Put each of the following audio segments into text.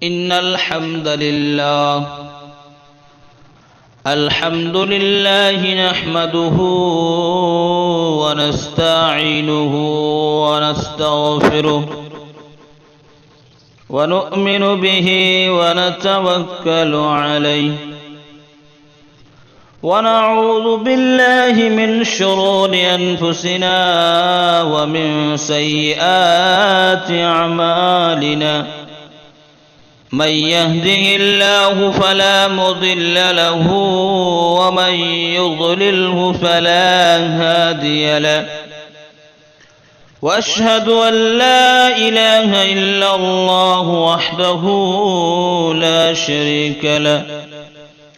إن الحمد لله نحمده ونستعينه ونستغفره ونؤمن به ونتوكل عليه ونعوذ بالله من شرور أنفسنا ومن سيئات أعمالنا من يهده الله فلا مضل له ومن يضلله فلا هادي له وأشهد أن لا إله إلا الله وحده لا شريك له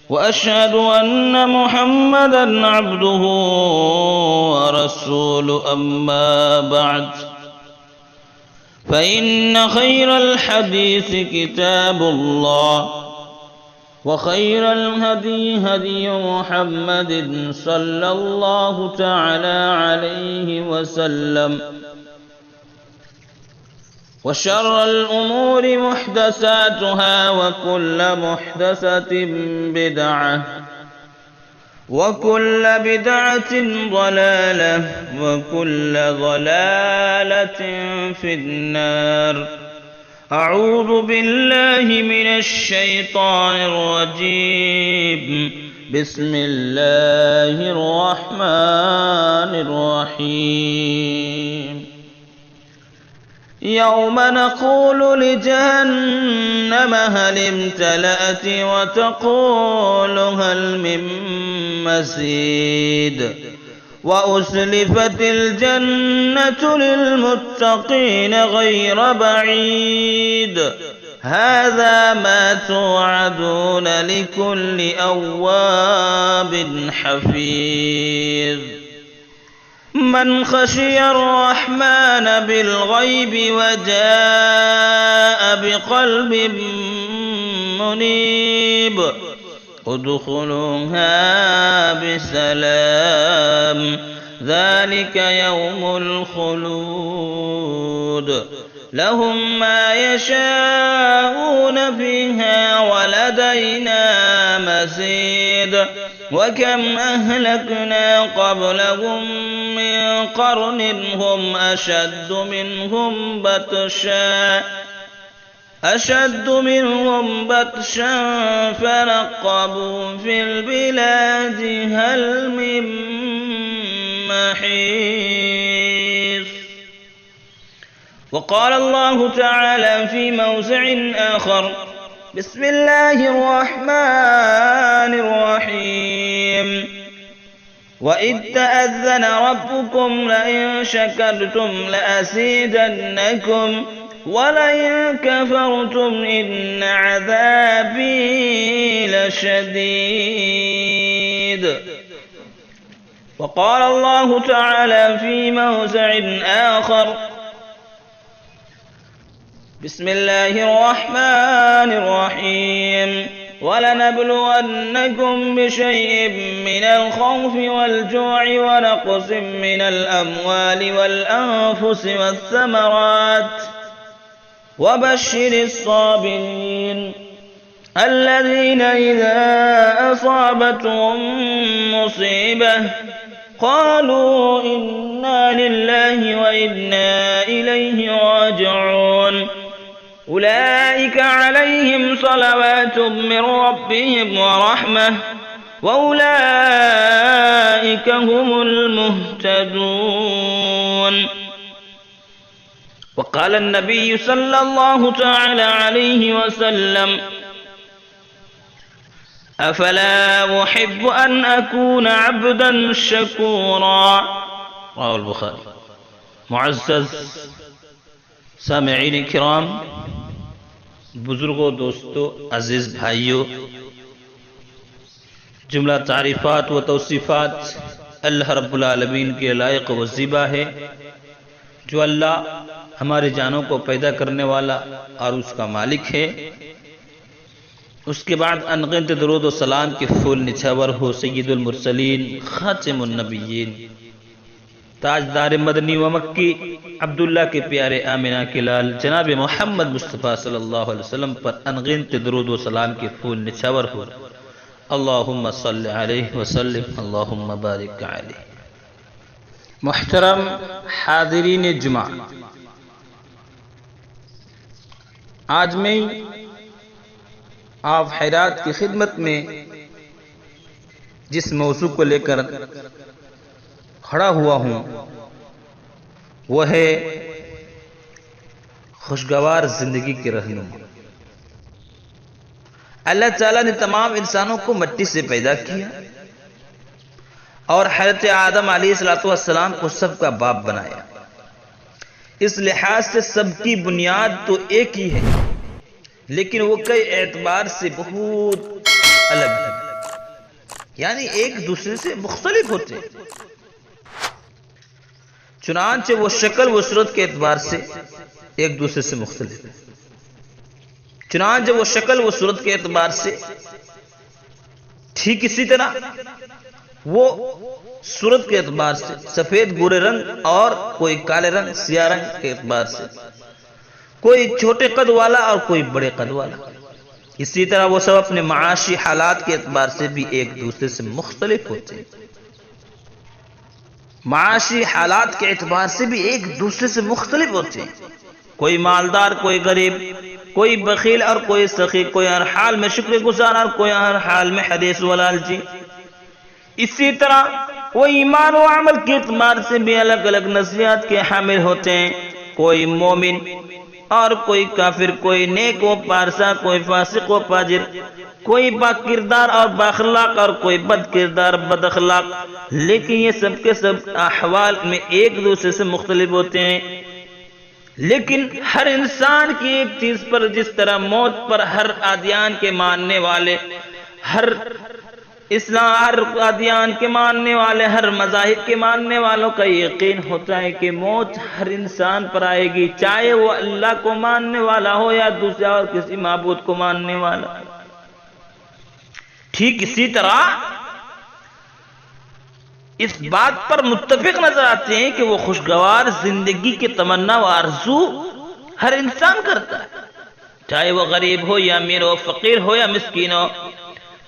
وأشهد أن محمدًا عبده ورسوله أما بعد فإن خير الحديث كتاب الله وخير الهدي هدي محمد صلى الله تعالى عليه وسلم وشر الأمور محدثاتها وكل محدثة بدعة وكل بدعة ضلالة وكل ضلالة في النار. أعوذ بالله من الشيطان الرجيم. بسم الله الرحمن الرحيم. يوم نقول لجهنم هل امتلأت وتقول هل من مزيد وأزلفت الجنة للمتقين غير بعيد هذا ما توعدون لكل أواب حفيظ. من خشي الرحمن بالغيب وجاء بقلب منيب ادخلوها بسلام ذلك يوم الخلود لهم ما يشاءون فيها ولدينا مزيد. وكم أهلكنا قبلهم من قرن هم أشد منهم بطشا فنقبوا في البلاد هل من محيص. وقال الله تعالى في موضع آخر بسم الله الرحمن الرحيم. وإذ تأذن ربكم لئن شكرتم لأزيدنكم ولئن كفرتم إن عذابي لشديد. وقال الله تعالى في موضع آخر بسم الله الرحمن الرحيم. ولنبلونكم بشيء من الخوف والجوع ونقص من الأموال والأنفس والثمرات وبشر الصابرين الذين إذا أصابتهم مصيبة قالوا إنا لله وإنا إليه راجعون أولئك عليهم صلوات من ربهم ورحمة وأولئك هم المهتدون. وقال النبي صلى الله تعالى عليه وسلم أفلا أحب أن أكون عبدا شكورا رواه البخاري. معزز سامعین کرام، بزرگوں، دوستوں، عزیز بھائیوں، جملہ تعریفات و توصیفات اللہ رب العالمین کے لائق و زیبا ہے، جو اللہ ہمارے جانوں کو پیدا کرنے والا اور اس کا مالک ہے۔ اس کے بعد انگنت درود و سلام کے پھول نچھاور ہو سید المرسلین خاتم النبیین تاجدار مدنی و مکی عبداللہ کے پیارے آمنہ کے لال جناب محمد مصطفیٰ صلی اللہ علیہ وسلم پر انگنت درود و سلام کے پھول نچھاور ہو۔ اللہم صلی علیہ وسلم، اللہم بارک علیہ۔ محترم حاضرین جمعہ، آج میں آپ حیرات کی خدمت میں جس موضوع کو لے کر کھڑا ہوا ہوں وہ ہے خوشگوار زندگی کے رہنما۔ اللہ تعالیٰ نے تمام انسانوں کو مٹی سے پیدا کیا اور حضرت آدم علیہ السلام کو سب کا باپ بنایا۔ اس لحاظ سے سب کی بنیاد تو ایک ہی ہے، لیکن وہ کئی اعتبار سے بہت الگ ہے، یعنی ایک دوسرے سے مختلف ہوتے ہیں۔ چنانچہ وہ شکل و صورت کے اعتبار سے ایک دوسرے سے مختلف ہے۔ چنانچہ وہ شکل و صورت کے اعتبار سے ٹھیک اسی طرح وہ صورت کے اعتبار سے سفید گورے رنگ اور کوئی کالے رنگ سیاہ رنگ کے اعتبار سے، کوئی چھوٹے قد والا اور کوئی بڑے قد والا، اسی طرح وہ سب اپنے معاشی حالات کے اعتبار سے بھی ایک دوسرے سے مختلف ہوتے ہیں۔ معاشی حالات کے اعتبار سے بھی ایک دوسرے سے مختلف ہوتے ہیں، کوئی مالدار کوئی غریب، کوئی بخیل اور کوئی سخی، کوئی ہر حال میں شکر گزار اور کوئی ہر حال میں حدیث و لالچی۔ اسی طرح وہ ایمان و عمل کے اعتبار سے بھی الگ الگ نصیحت کے حامل ہوتے ہیں، کوئی مومن اور کوئی کافر، کوئی نیک و پارسا، کوئی فاسق و فاجر، کوئی با کردار اور باخلاق اور کوئی بد کردار بد اخلاق، لیکن یہ سب کے سب احوال میں ایک دوسرے سے مختلف ہوتے ہیں۔ لیکن ہر انسان کی ایک چیز پر، جس طرح موت پر ہر ادیان کے ماننے والے، ہر اسلام، ہر ادیان کے ماننے والے، ہر مذاہب کے ماننے والوں کا یقین ہوتا ہے کہ موت ہر انسان پر آئے گی، چاہے وہ اللہ کو ماننے والا ہو یا دوسرا اور کسی معبود کو ماننے والا۔ ٹھیک اسی طرح اس بات پر متفق نظر آتے ہیں کہ وہ خوشگوار زندگی کی تمنا و آرزو ہر انسان کرتا ہے، چاہے وہ غریب ہو یا امیر ہو، فقیر ہو یا مسکین ہو،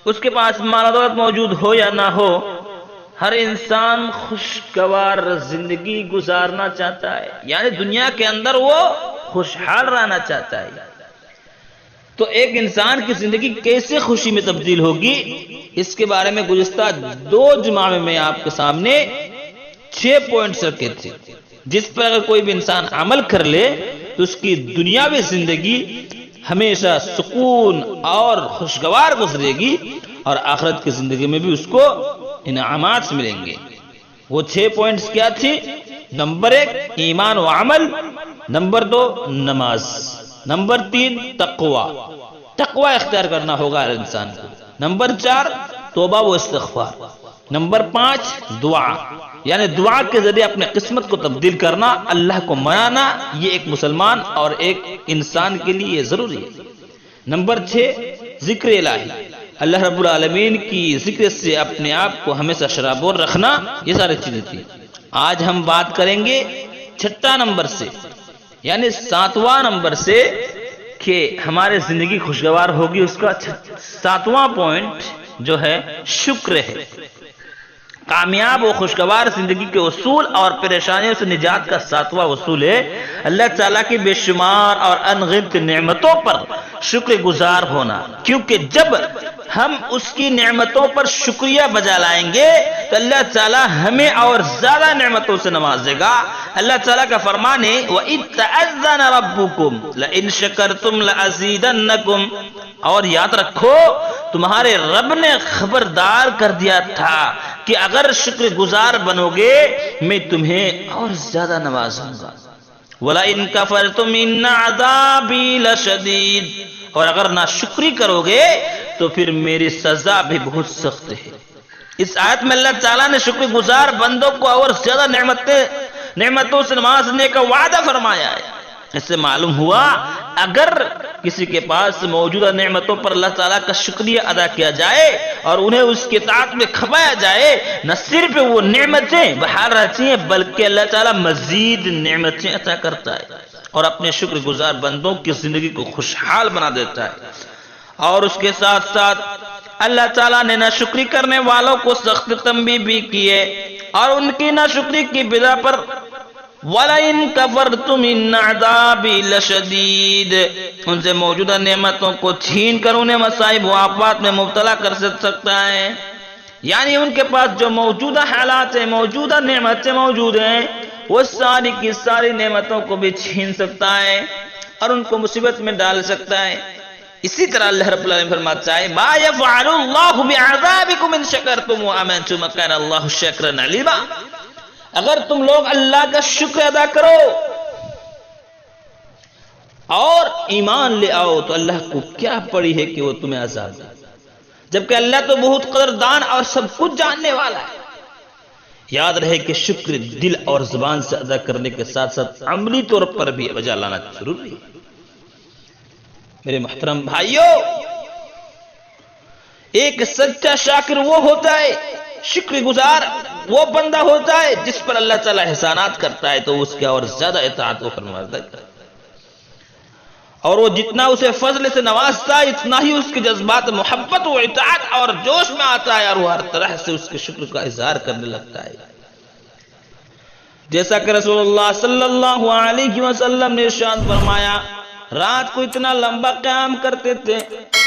اس کے پاس مال و دولت موجود ہو یا نہ ہو، ہر انسان خوشگوار زندگی گزارنا چاہتا ہے، یعنی دنیا کے اندر وہ خوشحال رہنا چاہتا ہے۔ تو ایک انسان کی زندگی کیسے خوشی میں تبدیل ہوگی، اس کے بارے میں گزشتہ 2 جمعہ میں آپ کے سامنے 6 پوائنٹس رکھے تھے، جس پر اگر کوئی بھی انسان عمل کر لے تو اس کی دنیاوی زندگی ہمیشہ سکون اور خوشگوار گزرے گی، اور آخرت کی زندگی میں بھی اس کو انعامات ملیں گے۔ وہ 6 پوائنٹس کیا تھی؟ نمبر 1 ایمان و عمل، نمبر 2 نماز، نمبر 3 تقوی اختیار کرنا ہوگا ہر انسان کو، نمبر 4 توبہ و استغفار، نمبر 5 دعا، یعنی دعا کے ذریعے اپنے قسمت کو تبدیل کرنا، اللہ کو منانا، یہ ایک مسلمان اور ایک انسان کے لیے یہ ضروری ہے۔ نمبر 6 ذکر الہی، اللہ رب العالمین کی ذکر سے اپنے آپ کو ہمیشہ شرابور رکھنا، یہ ساری چیزیں تھی۔ آج ہم بات کریں گے 6 نمبر سے، یعنی 7واں نمبر سے، کہ ہمارے زندگی خوشگوار ہوگی۔ اس کا 7واں پوائنٹ جو ہے شکر ہے۔ کامیاب و خوشگوار زندگی کے اصول اور پریشانیوں سے نجات کا 7واں اصول ہے اللہ تعالیٰ کی بے شمار اور انگنت نعمتوں پر شکر گزار ہونا، کیونکہ جب ہم اس کی نعمتوں پر شکریہ بجا لائیں گے تو اللہ تعالیٰ ہمیں اور زیادہ نعمتوں سے نوازے گا۔ اللہ تعالیٰ کا فرمان ہے وَإِذْ تَأَذَّنَ رَبُّكُمْ لَإِنْ شَكَرْتُمْ لَأَزِيدَنَّكُمْ، اور یاد رکھو تمہارے رب نے خبردار کر دیا تھا کہ اگر شکر گزار بنو گے میں تمہیں اور زیادہ نوازوں گا۔ وَلَئِنْ كَفَرْتُمْ إِنَّ عَذَابِي لَشَدِيدٌ، اور اگر ناشکری کرو گے تو پھر میری سزا بھی بہت سخت ہے۔ اس آیت میں اللہ تعالیٰ نے شکر گزار بندوں کو اور زیادہ نعمتوں سے نوازنے کا وعدہ فرمایا ہے۔ اس سے معلوم ہوا اگر کسی کے پاس موجودہ نعمتوں پر اللہ تعالیٰ کا شکریہ ادا کیا جائے اور انہیں اس کے اطاعت میں کھپایا جائے، نہ صرف وہ نعمتیں بحال رہتی ہیں بلکہ اللہ تعالیٰ مزید نعمتیں عطا کرتا ہے اور اپنے شکر گزار بندوں کی زندگی کو خوشحال بنا دیتا ہے۔ اور اس کے ساتھ ساتھ اللہ تعالیٰ نے ناشکری کرنے والوں کو سخت تنبیہ بھی کی ہے، اور ان کی ناشکری کی بنا پر وَلَئِن كَفَرْتُمْ إِنَّ عَذَابِي لَشَدِيدٌ، ان سے موجودہ نعمتوں کو چھین کر انہیں مصائب و آفات میں مبتلا کر سکتا ہے۔ یعنی ان کے پاس جو موجودہ حالات ہیں، موجودہ نعمتیں موجود ہیں، وہ ساری کی ساری نعمتوں کو بھی چھین سکتا ہے اور ان کو مصیبت میں ڈال سکتا ہے۔ اسی طرح اللہ رب العالمین فرماتا ہے مَا يَفْعَلُ اللَّهُ بِعَذَابِكُمْ إِن شَكَرْتُمْ وَآمَنْتُمْ وَكَانَ اللَّهُ شَاكِرًا عَلِيمًا۔ اگر تم لوگ اللہ کا شکر ادا کرو اور ایمان لے آؤ تو اللہ کو کیا پڑی ہے کہ وہ تمہیں عذاب دے، جبکہ اللہ تو بہت قدردان اور سب کچھ جاننے والا ہے۔ یاد رہے کہ شکر دل اور زبان سے ادا کرنے کے ساتھ ساتھ عملی طور پر بھی بجا لانا ضروری ہے۔ میرے محترم بھائیوں، ایک سچا شاکر وہ ہوتا ہے، شکر گزار وہ بندہ ہوتا ہے جس پر اللہ تعالیٰ احسانات کرتا ہے تو اس کے اور زیادہ اطاعت و فرمانبرداری کرتا ہے، اور وہ جتنا اسے فضل سے نوازتا ہے اتنا ہی اس کے جذبات محبت و اطاعت اور جوش میں آتا ہے، اور وہ ہر طرح سے اس کے شکر کا اظہار کرنے لگتا ہے۔ جیسا کہ رسول اللہ صلی اللہ علیہ وسلم نے ارشاد فرمایا، رات کو اتنا لمبا قیام کرتے تھے،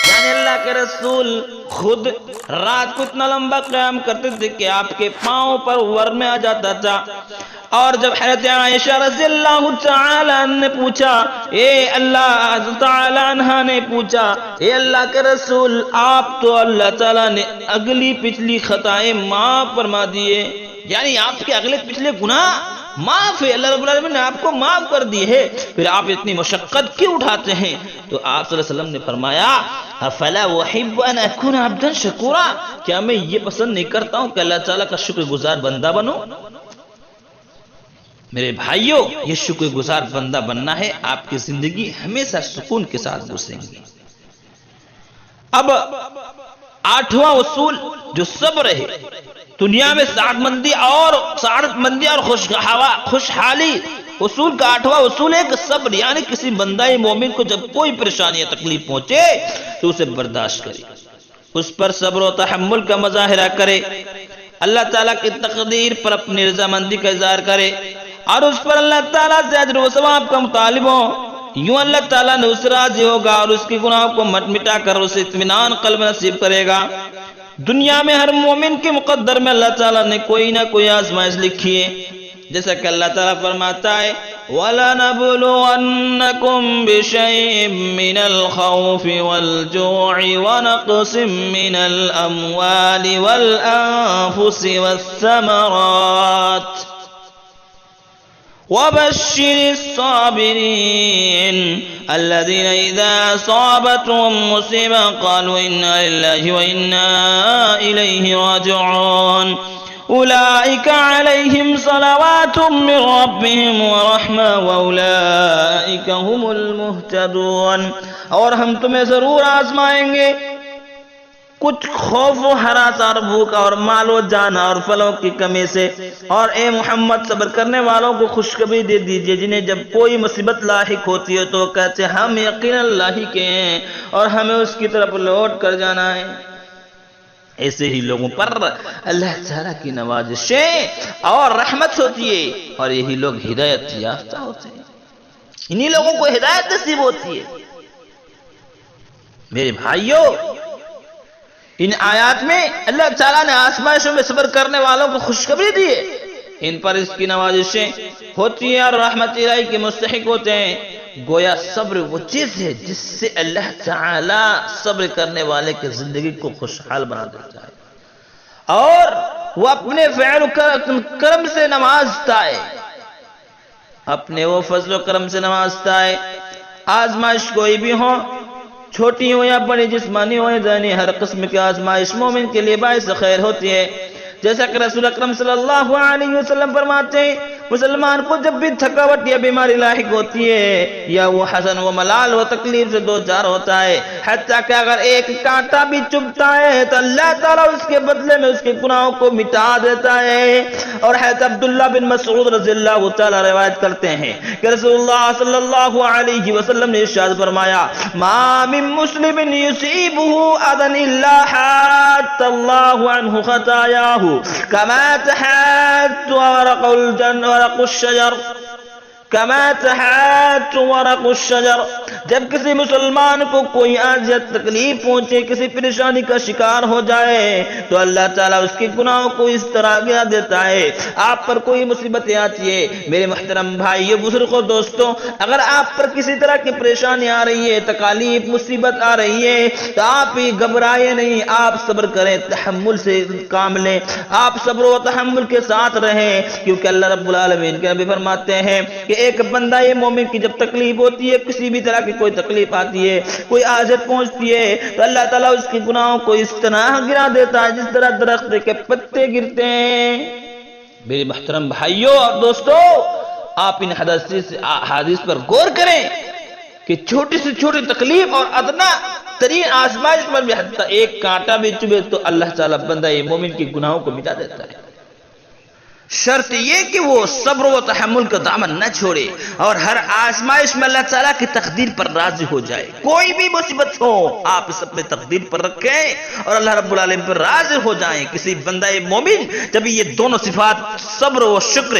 یعنی اللہ کے رسول خود رات کو اتنا لمبا قیام کرتے تھے کہ آپ کے پاؤں پر ورم آ جاتا تھا۔ اور جب حضرت عائشہ رضی اللہ تعالی عنہ نے پوچھا، اے اللہ کے رسول، آپ تو اللہ تعالیٰ نے اگلی پچھلی خطائیں معاف فرما دیے، یعنی آپ کے اگلے پچھلے گناہ معاف ہے، اللہ رب العالمین نے آپ کو معاف کر دی ہے، پھر آپ اتنی مشقت کیوں اٹھاتے ہیں؟ تو آپ صلی اللہ علیہ وسلم نے فرمایا، افلا احب ان اکون عبدا شکورا، کیا میں یہ پسند نہیں کرتا ہوں کہ اللہ تعالیٰ کا شکر گزار بندہ بنوں؟ میرے بھائیوں، یہ شکر گزار بندہ بننا ہے، آپ کی زندگی ہمیشہ سکون کے ساتھ گزرے گی۔ اب 8واں اصول جو صبر ہے، دنیا میں سعادت مندی اور خوشحالی، اصول کا 8واں اصول ہے کہ صبر، یعنی کسی بندہ مومن کو جب کوئی پریشانی یا تکلیف پہنچے تو اسے برداشت کرے، اس پر صبر و تحمل کا مظاہرہ کرے، اللہ تعالیٰ کی تقدیر پر اپنی رضامندی کا اظہار کرے اور اس پر اللہ تعالیٰ سے اجر و ثواب کا مطالب ہو۔ یوں اللہ تعالیٰ نے اس سے راضی ہوگا اور اس کی گناہوں کو مٹا کر اسے اطمینان قلب نصیب کرے گا۔ دنیا میں ہر مومن کے مقدر میں اللہ تعالیٰ نے کوئی نہ کوئی آزمائش لکھی ہے، جیسا کہ اللہ تعالیٰ فرماتا ہے وَلَنَبْلُوَنَّكُمْ بِشَيْءٍ مِّنَ الْخَوْفِ وَالْجُوعِ وَنَقْصٍ مِّنَ الْأَمْوَالِ وَالْأَنفُسِ وَالثَّمَرَاتِ وَبَشِّرِ الصَّابِرِينَ الَّذِينَ إِذَا أَصَابَتْهُم مُّصِيبَةٌ قَالُوا إِنَّا لِلَّهِ وَإِنَّا إِلَيْهِ رَاجِعُونَ أُولَئِكَ عَلَيْهِمْ صَلَوَاتٌ مِّن رَّبِّهِمْ وَرَحْمَةٌ وَأُولَئِكَ هُمُ الْمُهْتَدُونَ۔ اور ہم تمہیں ضرور آزمائیں گے کچھ خوف و ہراس اور بھوک اور مال و جان اور پھلوں کی کمی سے، اور اے محمد صبر کرنے والوں کو خوشخبری دے دیجئے جنہیں جب کوئی مصیبت لاحق ہوتی ہے تو کہتے ہیں ہم یقینا اللہ ہی کے ہیں اور ہمیں اس کی طرف لوٹ کر جانا ہے۔ ایسے ہی لوگوں پر اللہ تعالیٰ کی نوازشیں اور رحمت ہوتی ہے اور یہی لوگ ہدایت یافتہ ہوتے ہیں، انہی لوگوں کو ہدایت نصیب ہوتی ہے۔ میرے بھائیوں، ان آیات میں اللہ تعالیٰ نے آزمائشوں میں صبر کرنے والوں کو خوشخبری دی ہے، ان پر اس کی نوازشیں ہوتی ہیں اور رحمت الہی کے مستحق ہوتے ہیں۔ گویا صبر وہ چیز ہے جس سے اللہ تعالیٰ صبر کرنے والے کی زندگی کو خوشحال بنا دیتا ہے اور وہ اپنے فعل و کرم سے نوازتا ہے، اپنے وہ فضل و کرم سے نوازتا ہے۔ آزمائش کوئی بھی ہو، چھوٹی ہو یا بڑی، جسمانی ہو یا ذہنی، ہر قسم کی آزمائش مومن کے لیے باعث خیر ہوتی ہے، جیسا کہ رسول اکرم صلی اللہ علیہ وسلم فرماتے ہیں مسلمان کو جب بھی تھکاوٹ یا بیماری لاحق ہوتی ہے یا وہ حزن و ملال و تکلیف سے دو چار ہوتا ہے، حتیٰ کہ اگر ایک کانٹا بھی چبھتا ہے تو اللہ تعالیٰ اس کے بدلے میں اس کے گناہوں کو مٹا دیتا ہے۔ اور حضرت عبداللہ بن مسعود رضی اللہ تعالیٰ روایت کرتے ہیں کہ رسول اللہ صلی اللہ علیہ وسلم نے ارشاد فرمایا، ما من مسلم يصيبه اذى الا حات اللہ عنہ خطاياه كما تحات ورق الشجر كما تحات ورق الشجر۔ جب کسی مسلمان کو کوئی اذیت تکلیف پہنچے، کسی پریشانی کا شکار ہو جائے تو اللہ تعالیٰ اس کے گناہوں کو اس طرح گرا دیتا ہے۔ آپ پر کوئی مصیبتیں آتی ہے میرے محترم بھائیو بزرگوں دوستوں، اگر آپ پر کسی طرح کی پریشانی آ رہی ہے، تکالیف مصیبت آ رہی ہے تو آپ ہی گھبرائے نہیں، آپ صبر کریں، تحمل سے کام لیں، آپ صبر و تحمل کے ساتھ رہیں، کیونکہ اللہ رب العالمین کے نبی فرماتے ہیں کہ ایک بندہ یہ مومن کی جب تکلیف ہوتی ہے، کسی بھی طرح کی کوئی تکلیف آتی ہے، کوئی حاجت پہنچتی ہے تو اللہ تعالیٰ اس کے گناہوں کو اس طرح گرا دیتا ہے جس طرح درخت کے پتے گرتے ہیں۔ میرے محترم بھائیوں اور دوستوں، آپ ان حدیث پر غور کریں کہ چھوٹی سے چھوٹی تکلیف اور ادنا ترین آزمائش پر بھی حتیٰ ایک کانٹا بھی چبھے تو اللہ تعالیٰ بندہ یہ مومن کے گناہوں کو مٹا دیتا ہے۔ شرط یہ کہ وہ صبر و تحمل کا دامن نہ چھوڑے اور ہر آزمائش میں اللہ تعالیٰ کی تقدیر پر راضی ہو جائے۔ کوئی بھی مصیبت ہو آپ اس اپنے تقدیر پر رکھیں اور اللہ رب العالمین پر راضی ہو جائیں۔ کسی بندہ مومن جب یہ دونوں صفات صبر و شکر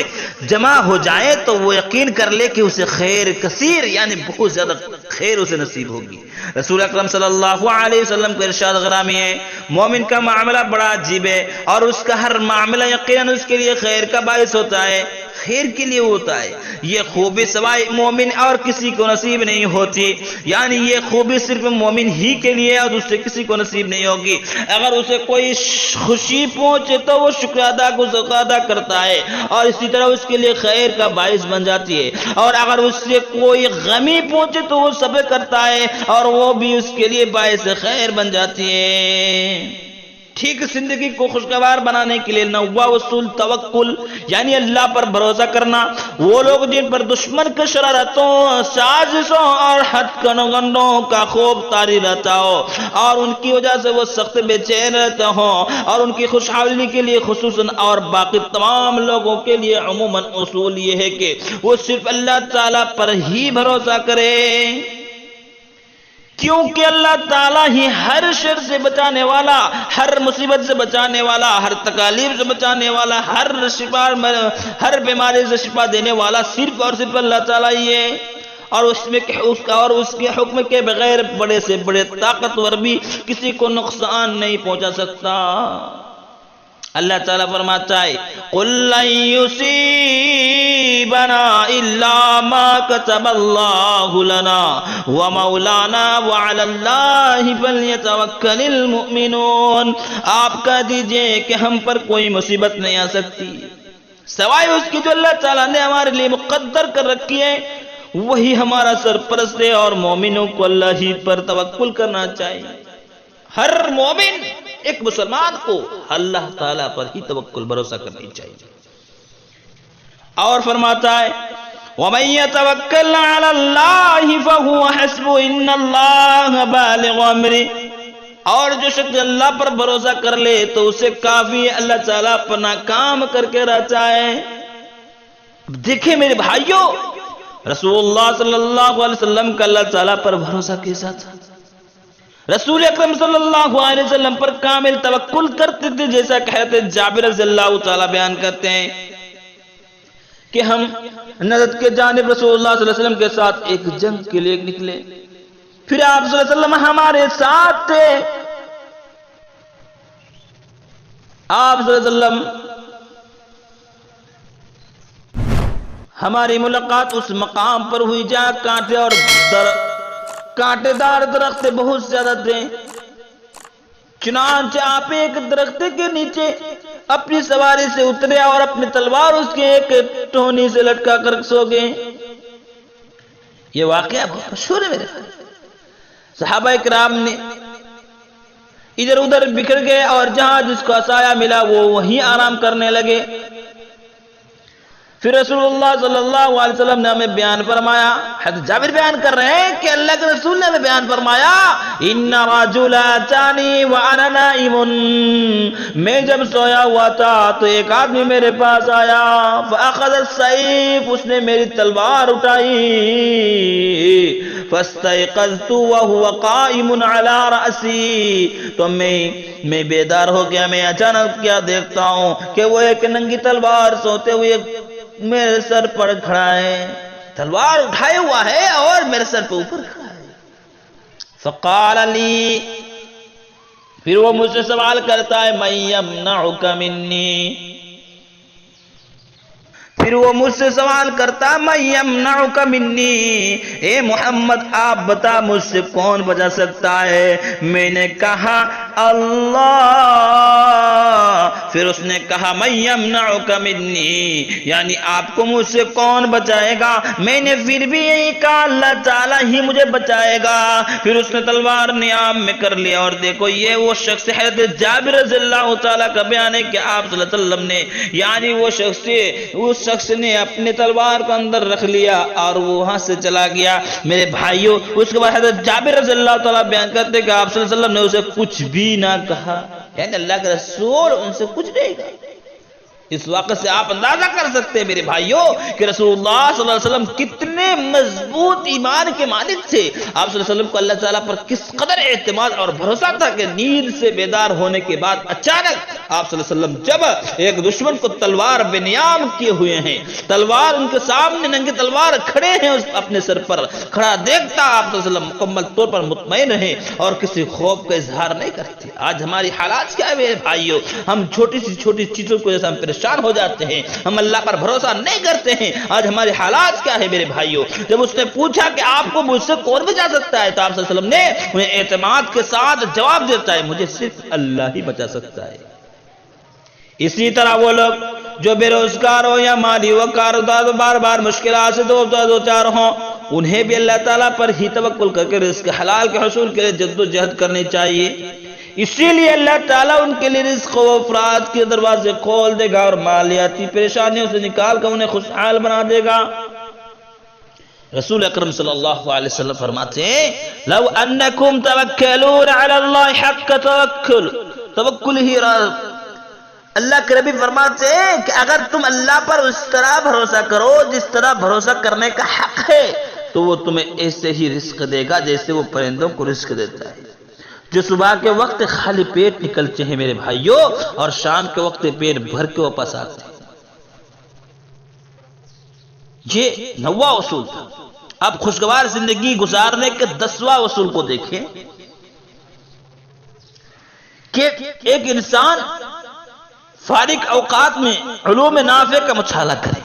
جمع ہو جائیں تو وہ یقین کر لے کہ اسے خیر کثیر یعنی بہت زیادہ خیر اسے نصیب ہوگی۔ رسول اکرم صلی اللہ علیہ وسلم کو ارشاد غرامی ہے، مومن کا معاملہ بڑا عجیب ہے اور اس کا ہر معاملہ یقیناً اس کے لیے خیر کا باعث ہوتا ہے، خیر کے لیے ہوتا ہے۔ یہ خوبی سوائے مومن اور کسی کو نصیب نہیں ہوتی، یعنی یہ خوبی صرف مومن ہی کے لیے اور دوسرے کسی کو نصیب نہیں ہوگی۔ اگر اسے کوئی خوشی پہنچے تو وہ شکر ادا کرتا ہے اور اسی طرح اس کے لیے خیر کا باعث بن جاتی ہے، اور اگر اس سے کوئی غمی پہنچے تو وہ صبر کرتا ہے اور وہ بھی اس کے لیے باعث خیر بن جاتی ہے۔ ٹھیک زندگی کو خوشگوار بنانے کے لیے نوا وصول توکل یعنی اللہ پر بھروسہ کرنا۔ وہ لوگ جن پر دشمن کے شرارتوں، سازشوں اور ہتھ کنگنوں کا خوب طاری رہتا ہو اور ان کی وجہ سے وہ سخت بے چین رہتے ہوں، اور ان کی خوشحالی کے لیے خصوصاً اور باقی تمام لوگوں کے لیے عموماً اصول یہ ہے کہ وہ صرف اللہ تعالیٰ پر ہی بھروسہ کرے، کیونکہ اللہ تعالیٰ ہی ہر شر سے بچانے والا، ہر مصیبت سے بچانے والا، ہر تکالیف سے بچانے والا، ہر بیماری سے شفا دینے والا صرف اور صرف اللہ تعالیٰ ہی ہے، اور اس کے حکم کے بغیر بڑے سے بڑے طاقتور بھی کسی کو نقصان نہیں پہنچا سکتا۔ اللہ تعالیٰ فرماتا ہے قُلْ لَن يُصِيبَنَا إِلَّا مَا كَتَبَ اللَّهُ لَنَا وَمَوْلَانَا وَعَلَى اللَّهِ فَلْيَتَوَكَّلِ الْمُؤْمِنُونَ۔ آپ کہہ دیجئے کہ ہم پر کوئی مصیبت نہیں آ سکتی سوائے اس کی جو اللہ تعالیٰ نے ہمارے لیے مقدر کر رکھی ہے، وہی ہمارا سرپرست ہے، اور مومنوں کو اللہ ہی پر توکل کرنا چاہیے۔ ہر مومن ایک مسلمان کو اللہ تعالیٰ پر ہی توکل بھروسہ کرنی چاہیے۔ اور فرماتا ہے وَمَن يَتَوَكَّلْ عَلَى اللَّهِ فَهُوَ حَسْبُهُ إِنَّ اللَّهَ بَالِغُ أَمْرِهِ۔ اور جو شخص اللہ پر بھروسہ کر لے تو اسے کافی ہے، اللہ تعالیٰ اپنا کام کر کے رہتا ہے۔ دیکھیں میرے بھائیوں، رسول اللہ صلی اللہ علیہ وسلم کا اللہ تعالیٰ پر بھروسہ کیسا تھا؟ رسول اکرم صلی اللہ علیہ وسلم پر کامل توکل کرتے تھے، جیسا کہ حضرت جابر رضی اللہ تعالیٰ بیان کرتے ہیں کہ ہم نجد کے جانب رسول اللہ صلی اللہ علیہ وسلم کے ساتھ ایک جنگ کے لیے نکلے، پھر آپ صلی اللہ علیہ وسلم ہمارے ساتھ تھے۔ آپ صلی اللہ علیہ وسلم ہماری ملاقات اس مقام پر ہوئی جہاں کانٹے اور کانٹے دار درخت بہت زیادہ تھے، چنانچہ آپ ایک درخت کے نیچے اپنی سواری سے اترے اور اپنی تلوار اس کے ایک ٹہنی سے لٹکا کر سو گئے۔ یہ واقعہ بہت مشہور ہے میرے صحابہ کرام نے ادھر ادھر بکھر گئے اور جہاں جس کو سایہ ملا وہ وہیں آرام کرنے لگے۔ پھر رسول اللہ صلی اللہ علیہ وسلم نے ہمیں بیان فرمایا، حضرت جابر بیان کر رہے ہیں کہ اللہ کے رسول نے ہمیں بیان فرمایا، ان رجل اتانی وانا نائم، میں جب سویا ہوا تھا تو ایک آدمی میرے پاس آیا، فاخذ السیف، اس نے میری تلوار اٹھائی، فاستيقظت وهو قائم على رأسی، تو میں بیدار ہو گیا، میں اچانک کیا دیکھتا ہوں کہ وہ ایک ننگی تلوار سوتے ہوئے میرے سر پر کھڑا ہے، تلوار اٹھائے ہوا ہے اور میرے سر پہ اوپر کھڑا ہے۔ فقال لی، پھر وہ مجھ سے سوال کرتا ہے، من یمنعک منی، پھر وہ مجھ سے سوال کرتا، من یمنعک منی، اے محمد آپ بتا مجھ سے کون بچا سکتا ہے؟ میں نے کہا اللہ، پھر اس نے کہا من یمنعک منی، یعنی آپ کو مجھ سے کون بچائے گا؟ میں نے پھر بھی یہی کہا اللہ تعالیٰ ہی مجھے بچائے گا۔ پھر اس نے تلوار نیام میں کر لیا، اور دیکھو یہ وہ شخص حضرت جابر رضی اللہ تعالیٰ کا بیان ہے کہ آپ صلی اللہ علیہ وسلم نے، یعنی وہ شخص نے اپنے تلوار کو اندر رکھ لیا اور وہ وہاں سے چلا گیا۔ میرے بھائیوں، اس کے بعد حضرت جابر رضی اللہ تعالیٰ بیان کرتے کہ آپ صلی اللہ علیہ وسلم نے اسے کچھ بھی نہ کہا، یعنی اللہ کے رسول ان سے کچھ نہیں کہا۔ اس واقعے سے آپ اندازہ کر سکتے ہیں میرے بھائیوں کہ رسول اللہ صلی اللہ علیہ وسلم کتنے مضبوط ایمان کے مالک تھے۔ آپ صلی اللہ علیہ وسلم کو اللہ تعالیٰ پر کس قدر اعتماد اور بھروسہ تھا کہ نیند سے بیدار ہونے کے بعد اچانک آپ صلی اللہ علیہ وسلم جب ایک دشمن کو تلوار بے نیام کیے ہوئے ہیں، تلوار ان کے سامنے ننگی تلوار کھڑے ہیں، اپنے سر پر کھڑا دیکھتا آپ صلی اللہ علیہ وسلم مکمل طور پر مطمئن رہے اور کسی خوف کا اظہار نہیں کرتے۔ آج ہماری حالات کیا ہے میرے بھائیوں؟ ہم چھوٹی سی چھوٹی چیزوں کو جیسا ہم پریشان ہو جاتے ہیں، ہم اللہ پر بھروسہ نہیں کرتے ہیں۔ آج ہمارے حالات کیا ہے میرے بھائیوں؟ جب اس نے پوچھا کہ آپ کو مجھ سے کون بچا سکتا ہے تو آپ صلی اللہ علیہ وسلم نے انہیں اعتماد کے ساتھ جواب دیتا ہے، مجھے صرف اللہ ہی بچا سکتا ہے۔ اسی طرح وہ لوگ جو بے روزگار ہو یا مالی وقار بار بار مشکلات سے دو چار ہوں، انہیں بھی اللہ تعالیٰ پر ہی توکل کر کے رزق حلال کے حصول کے لیے جد و جہد کرنی چاہیے۔ اسی لیے اللہ تعالیٰ ان کے لیے رزق و افراد کے دروازے کھول دے گا اور مالیاتی پریشانیوں سے نکال کر انہیں خوشحال بنا دے گا۔ رسول اکرم صلی اللہ علیہ وسلم فرماتے ہیں، لو انکم توکلون علی اللہ حق توکل ہی اللہ کے نبی فرماتے ہیں کہ اگر تم اللہ پر اس طرح بھروسہ کرو جس طرح بھروسہ کرنے کا حق ہے تو وہ تمہیں ایسے ہی رزق دے گا جیسے وہ پرندوں کو رزق دیتا ہے، جو صبح کے وقت خالی پیٹ نکلتے ہیں میرے بھائیوں اور شام کے وقت پیٹ بھر کے واپس آتے ہیں۔ یہ 9واں اصول تھا۔ اب خوشگوار زندگی گزارنے کے 10واں اصول کو دیکھیں کہ ایک انسان فارغ اوقات میں علوم نافع کا مطالعہ کرے۔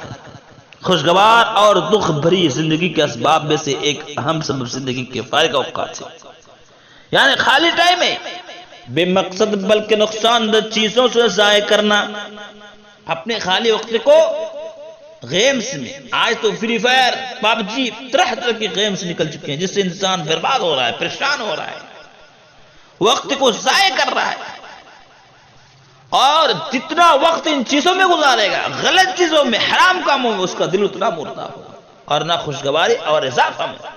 خوشگوار اور دکھ بھری زندگی کے اسباب میں سے ایک اہم سبب زندگی کے فارغ اوقات ہے، یعنی خالی ٹائم میں بے مقصد بلکہ نقصان دہ چیزوں سے ضائع کرنا۔ اپنے خالی وقت کو گیمز میں، آج تو فری فائر، پب جی، طرح طرح کی گیمز نکل چکے ہیں جس سے انسان برباد ہو رہا ہے، پریشان ہو رہا ہے، وقت کو ضائع کر رہا ہے۔ اور جتنا وقت ان چیزوں میں گزارے گا، غلط چیزوں میں، حرام کاموں میں، اس کا دل اتنا مردہ ہوگا اور نہ خوشگواری اور اضافہ میں،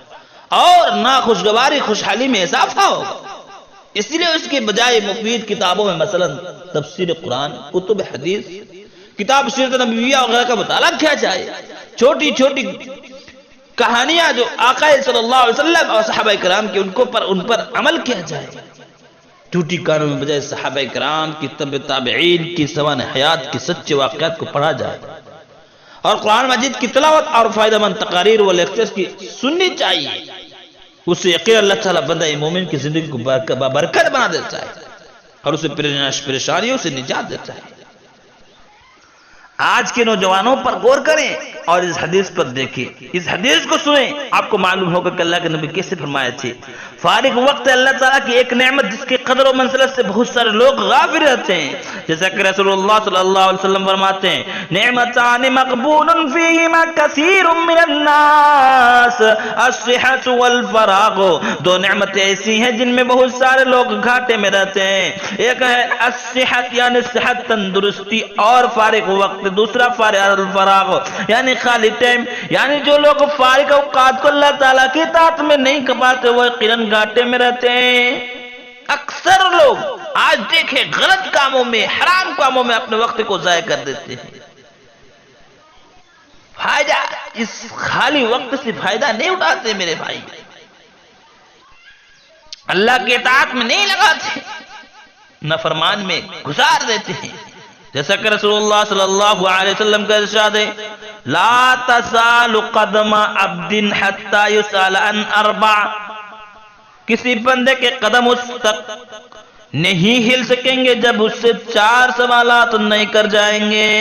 اور نہ خوشگواری خوشحالی میں اضافہ ہوگا۔ اس لیے اس کے بجائے مفید کتابوں میں مثلا تفسیر قرآن، کتب حدیث، کتاب سیرت نبویہ وغیرہ کا مطالعہ کیا جائے۔ چھوٹی چھوٹی کہانیاں جو آقا صلی اللہ علیہ وسلم اور صحابہ کرام کی ان پر عمل کیا جائے۔ جھوٹی کہانیوں میں بجائے صحابہ کرام کی، تابعین کی سوان حیات کی سچے واقعات کو پڑھا جائے، اور قرآن مجید کی تلاوت اور فائدہ مند تقاریر و لیکچرز کی سننی چاہیے۔ اس سے یقین اللہ تعالیٰ بندہ مومن کی زندگی کو برکت بنا دیتا ہے اور اسے پریشانیوں سے نجات دیتا ہے۔ آج کے نوجوانوں پر غور کریں اور اس حدیث پر دیکھیں، اس حدیث کو سنیں، آپ کو معلوم ہوگا کہ اللہ کے نبی کیسے فرمایا تھے۔ فارغ وقت اللہ تعالیٰ کی ایک نعمت جس کی قدر و منزلت سے بہت سارے لوگ غافل رہتے ہیں، جیسا کہ رسول اللہ صلی اللہ علیہ وسلم فرماتے ہیں، نعمتان مقبول فیہما کثیر من الناس الصحت والفراغ۔ دو نعمتیں ایسی ہیں جن میں بہت سارے لوگ گھاٹے میں رہتے ہیں، ایک ہے الصحت یعنی صحت، تندرستی، اور فارغ وقت دوسرا فارغ الفراغ یعنی خالی ٹائم، یعنی جو لوگ فارغ اوقات کو اللہ تعالیٰ کی اطاعت میں نہیں کھپاتے وہ یقیناً گھاٹے میں رہتے ہیں۔ اکثر لوگ آج دیکھیں غلط کاموں میں، حرام کاموں میں اپنے وقت کو ضائع کر دیتے ہیں۔ فائدہ، اس خالی وقت سے فائدہ نہیں اٹھاتے میرے بھائی، اللہ کی اطاعت میں نہیں لگاتے، نافرمان میں گزار دیتے ہیں۔ جیسا کہ رسول اللہ صلی اللہ علیہ وسلم کا ارشاد ہے، لا تزال قدم عبد حتی یسأل عن اربع، کسی بندے کے قدم اس تک نہیں ہل سکیں گے جب اس سے 4 سوالات نہیں کر جائیں گے۔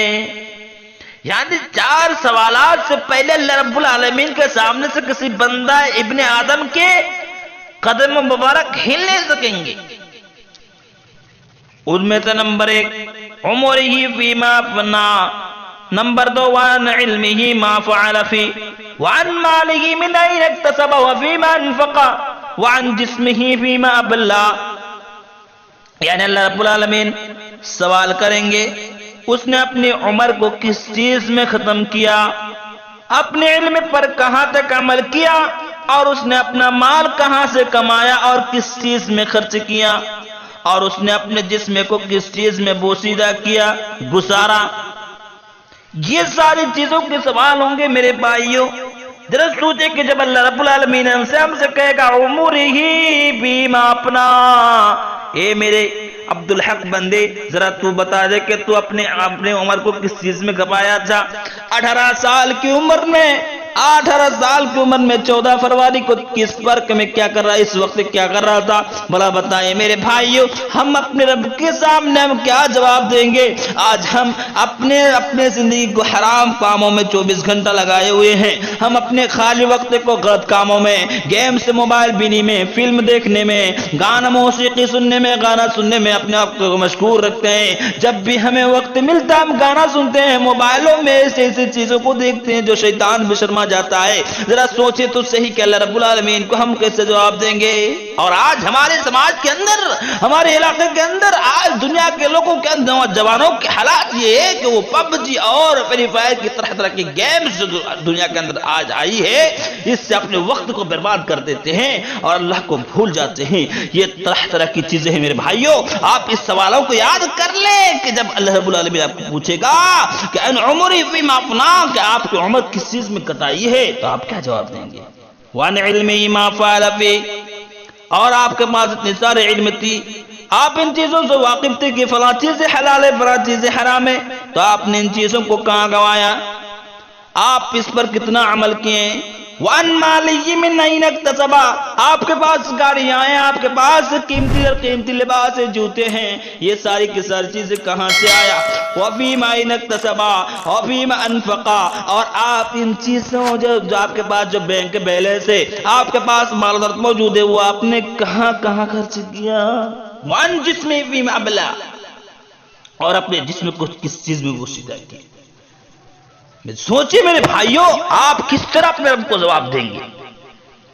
یعنی 4 سوالات سے پہلے اللہ رب العالمین کے سامنے سے کسی بندہ ابن آدم کے قدم مبارک ہل نہیں سکیں گے۔ ان میں سے نمبر 1 عمرہ فیما فنا، نمبر 2 وعن علمہ ما فعل فی، وعن مالہ من این اکتسب وفیما انفق، وعن جسمہ فیما ابلا۔ یعنی اللہ رب العالمین سوال کریں گے اس نے اپنی عمر کو کس چیز میں ختم کیا، اپنے علم پر کہاں تک عمل کیا، اور اس نے اپنا مال کہاں سے کمایا اور کس چیز میں خرچ کیا، اور اس نے اپنے جسم کو کس چیز میں بوسیدہ کیا، گزارا۔ یہ ساری چیزوں کے سوال ہوں گے میرے بھائیوں۔ ذرا سوچے کہ جب اللہ رب العالمین ہم سے کہے گا عمرہ بیما اپنا، اے میرے عبدالحق بندے ذرا تو بتا دے کہ تو اپنے عمر کو کس چیز میں گوایا تھا۔ 18 سال کی عمر میں 14 فروری کو کس فرق میں کیا کر رہا ہے، اس وقت کیا کر رہا تھا، بھلا بتائیں میرے بھائیوں۔ ہم اپنے رب کے سامنے ہم کیا جواب دیں گے؟ آج ہم اپنے زندگی کو حرام کاموں میں 24 گھنٹہ لگائے ہوئے ہیں۔ ہم اپنے خالی وقت کو غلط کاموں میں، گیم سے، موبائل بینی میں، فلم دیکھنے میں، گانا موسیقی سننے میں، گانا سننے میں اپنے آپ کو مشغول رکھتے ہیں۔ جب بھی ہمیں وقت ملتا ہم گانا سنتے ہیں، موبائلوں میں ایسی چیزوں کو دیکھتے ہیں جو شیطان بھی شرما جاتا ہے۔ ذرا سوچے تو صحیح کہ اللہ رب العالمین کو ہم کیسے جواب دیں گے؟ اور آج ہمارے سماج کے اندر، ہمارے علاقے کے اندر، آج دنیا کے لوگوں کے اندر، نوجوانوں کے حالات یہ ہے کہ وہ پب جی اور فری فائر کی طرح کی گیمز جو دنیا کے اندر آج آئی ہے، اس سے اپنے وقت کو برباد کر دیتے ہیں اور اللہ کو بھول جاتے ہیں۔ یہ طرح کی چیزیں ہیں میرے بھائیوں۔ آپ اس سوالوں کو یاد کر لیں کہ جب اللہ رب العالمین آپ کو پوچھے گا کہ ان عمری فیما افنا، کہ آپ کی عمر کس چیز میں کٹائی ہے، تو آپ کیا جواب دیں گے؟ وَعَنْ عِلْمِهِ مَا فَعَلَ فِيهِ، اور آپ کے پاس اتنی سارے علم تھی، آپ ان چیزوں سے واقف تھے کہ فلاں چیزیں حلال ہے، فلاں چیزیں حرام ہے، تو آپ نے ان چیزوں کو کہاں گوایا؟ آپ اس پر کتنا عمل کیے؟ وَأَنْ مَالِهِ مِنْ أَيْنَ اكْتَسَبَ، آپ کے پاس گاڑیاں ہیں، آپ کے پاس قیمتی لباس ہے، جوتے ہیں، یہ ساری کی ساری چیزیں کہاں سے آیا؟ وَفِيمَ أَيْنَ اكْتَسَبَ وَفِيمَ أَنْفَقَ، اور آپ ان چیزوں جو آپ کے پاس جو بینک بیلنس ہے، آپ کے پاس مال دولت موجود ہے، وہ آپ نے کہاں خرچ کیا؟ وَأَنْ جِسْمِهِ فِيمَ أَبْلَى، اور اپنے جسم کو کس چیز میں بوسیدہ کیا؟ سوچیں میرے بھائیوں، آپ کس طرح اپنے رب کو جواب دیں گے؟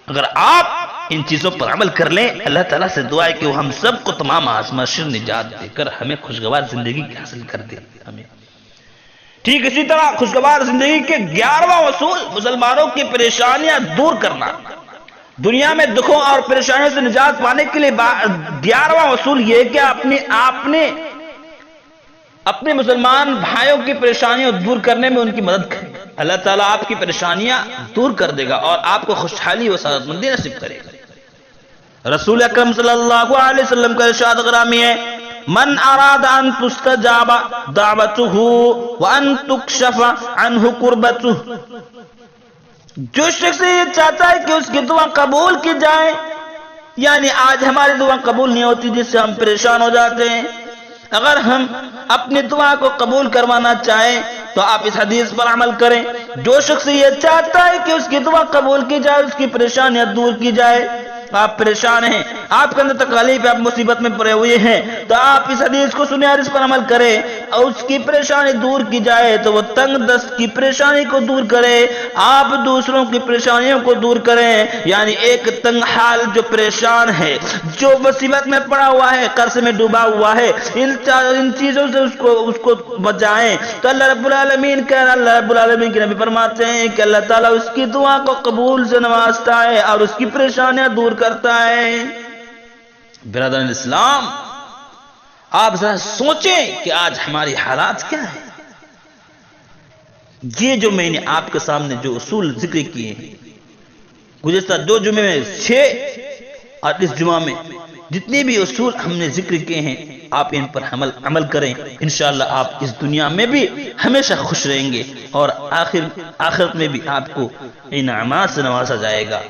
اگر آپ ان چیزوں پر عمل کر لیں، اللہ تعالیٰ سے دعا ہے کہ وہ ہم سب کو تمام آزمائشوں سے نجات دے کر ہمیں خوشگوار زندگی حاصل کر دے۔ ٹھیک اسی طرح خوشگوار زندگی کے 11واں اصول مسلمانوں کی پریشانیاں دور کرنا۔ دنیا میں دکھوں اور پریشانیوں سے نجات پانے کے لیے 11واں اصول یہ ہے کہ اپنے مسلمان بھائیوں کی پریشانیاں دور کرنے میں ان کی مدد کریں۔ اللہ تعالیٰ آپ کی پریشانیاں دور کر دے گا اور آپ کو خوشحالی و سعادت مندی نصیب کرے گا۔ رسول اکرم صلی اللہ علیہ وسلم کا ارشاد گرامی ہے، من اراد ان تستجاب دعوته وان تکشف عنه کربته، جو شخص یہ چاہتا ہے کہ اس کی دعا قبول کی جائے، یعنی آج ہماری دعا قبول نہیں ہوتی جس سے ہم پریشان ہو جاتے ہیں، اگر ہم اپنی دعا کو قبول کروانا چاہیں تو آپ اس حدیث پر عمل کریں، جو شخص یہ چاہتا ہے کہ اس کی دعا قبول کی جائے، اس کی پریشانیاں دور کی جائے، آپ پریشان ہیں، آپ کے اندر تکالیف ہے، آپ مصیبت میں پڑے ہوئے ہیں، تو آپ اس حدیث کو سنیں اور اس پر عمل کریں اور اس کی پریشانی دور کی جائے تو وہ تنگ دست کی پریشانی کو دور کرے، آپ دوسروں کی پریشانیوں کو دور کریں۔ یعنی ایک تنگ حال جو پریشان ہے، جو مصیبت میں پڑا ہوا ہے، قرض میں ڈوبا ہوا ہے، ان چیزوں سے اس کو بچائیں تو اللہ رب العالمین کے نبی فرماتے ہیں کہ اللہ تعالیٰ اس کی دعا کو قبول سے نوازتا ہے اور اس کی پریشانیاں دور کرتا ہے۔ برادران اسلام، آپ ذرا سوچیں کہ آج ہماری حالات کیا ہے۔ یہ جو میں نے آپ کے سامنے جو اصول ذکر کیے ہیں، گزشتہ 2 جمعے میں 6 اور اس جمعہ میں جتنے بھی اصول ہم نے ذکر کیے ہیں، آپ ان پر عمل کریں، انشاءاللہ آپ اس دنیا میں بھی ہمیشہ خوش رہیں گے اور آخرت میں بھی آپ کو انعامات سے نوازا جائے گا۔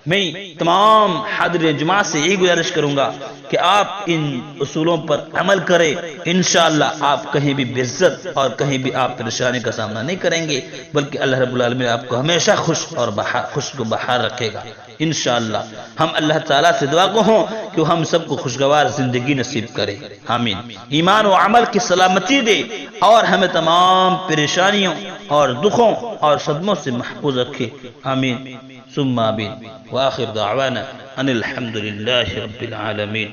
میں تمام حاضرین جماعت سے یہی گزارش کروں گا کہ آپ ان اصولوں پر عمل کریں، انشاءاللہ آپ کہیں بھی بے عزت اور کہیں بھی آپ پریشانی کا سامنا نہیں کریں گے، بلکہ اللہ رب العالمین آپ کو ہمیشہ خوش اور خوش کو بہار رکھے گا انشاءاللہ۔ ہم اللہ تعالیٰ سے دعا کو ہوں کہ ہم سب کو خوشگوار زندگی نصیب کرے، آمین۔ ایمان و عمل کی سلامتی دے اور ہمیں تمام پریشانیوں اور دکھوں اور صدموں سے محفوظ رکھے، آمین ثم آمین۔ وآخر دعوانا ان الحمد للہ رب العالمین۔